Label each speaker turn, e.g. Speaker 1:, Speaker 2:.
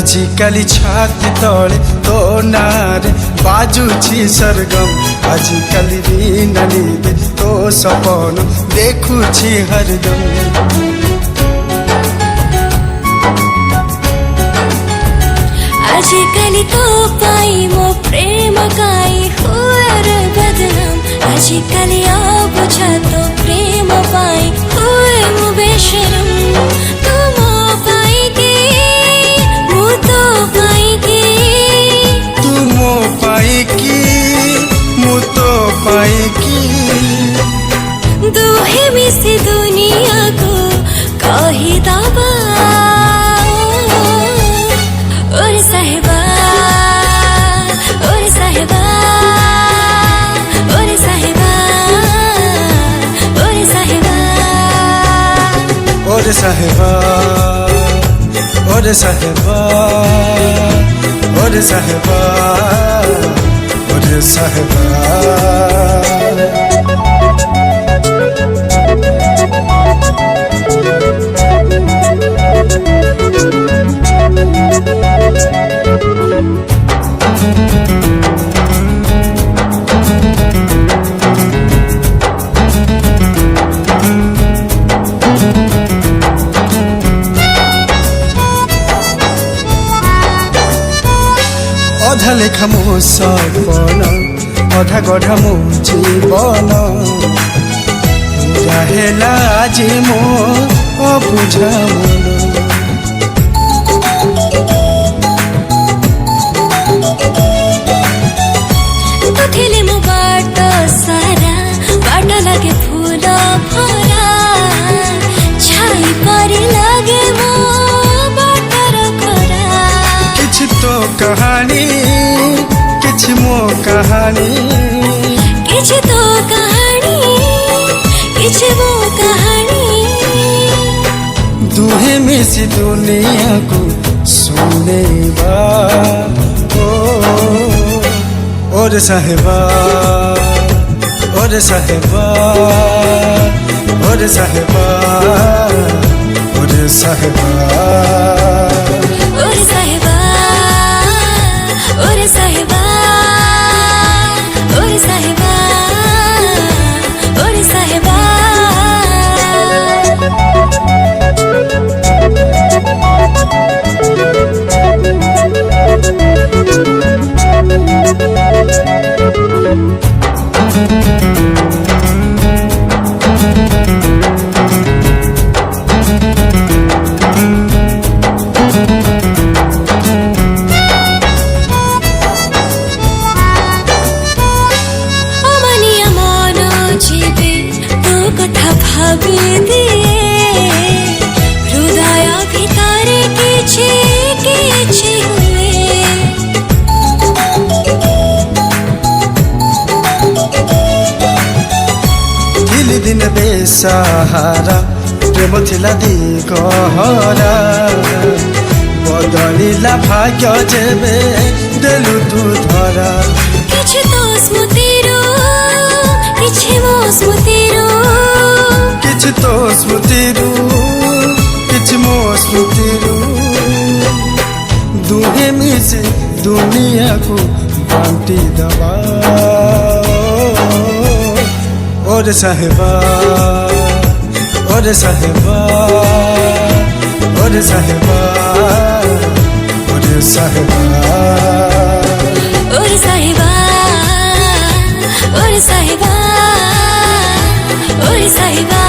Speaker 1: आजिकाली छाती तले तो नारे बाजुची सरगम आजिकाली बिना निदे तो सपन देखुची हरदम
Speaker 2: आजिकाली तो पाई मो प्रेम काई हुए रे बदनाम आजिकाली बुझा तो प्रेम पाई हुए मो बेशरम तुम पाई के मु तो पाई के
Speaker 1: तुम पाई की मु तो पाई की
Speaker 2: दुहे मिसी दुनिया को कही दबा और साहिबा और साहिबा और साहिबा और साहिबा
Speaker 1: और साहिबा और साहिबा और साहिबा और साहिबा अधा लेखा मो सपन अधा गढ़ा मो जीवन रहेला आज मो अबुझा मन
Speaker 2: तुथिले मो बाट सारा बाट लगे फूल भरा छाई परी लगे मो बाटर खरा
Speaker 1: किछ तो कहानी किछ मो कहानी
Speaker 2: किछ तो कहानी किछ मो कहानी
Speaker 1: दुहे मिसी दुनिया को सुनेबा और साहिबा और साहिबा और साहिबा और साहिबा
Speaker 2: और साहिबा और साहिबा और साहिबा और साहिबा भाभी दिए हृदय भितर किछि हुए
Speaker 1: दिल दिन बेसहारा प्रेम थिला दिगहरा बदलिला भाग्य जेबे देलु तू धरा
Speaker 2: किछि तो स्मृतिरो किछि मो स्मृतिरो
Speaker 1: किछ तो स्मृतिरू किछ मो स्मृतिरू दुहे मिसे दुनिया को बांटी दबा और साहिबा और साहिबा और साहिबा और साहिबा
Speaker 2: और साहिबा और साहिबा और साहिबा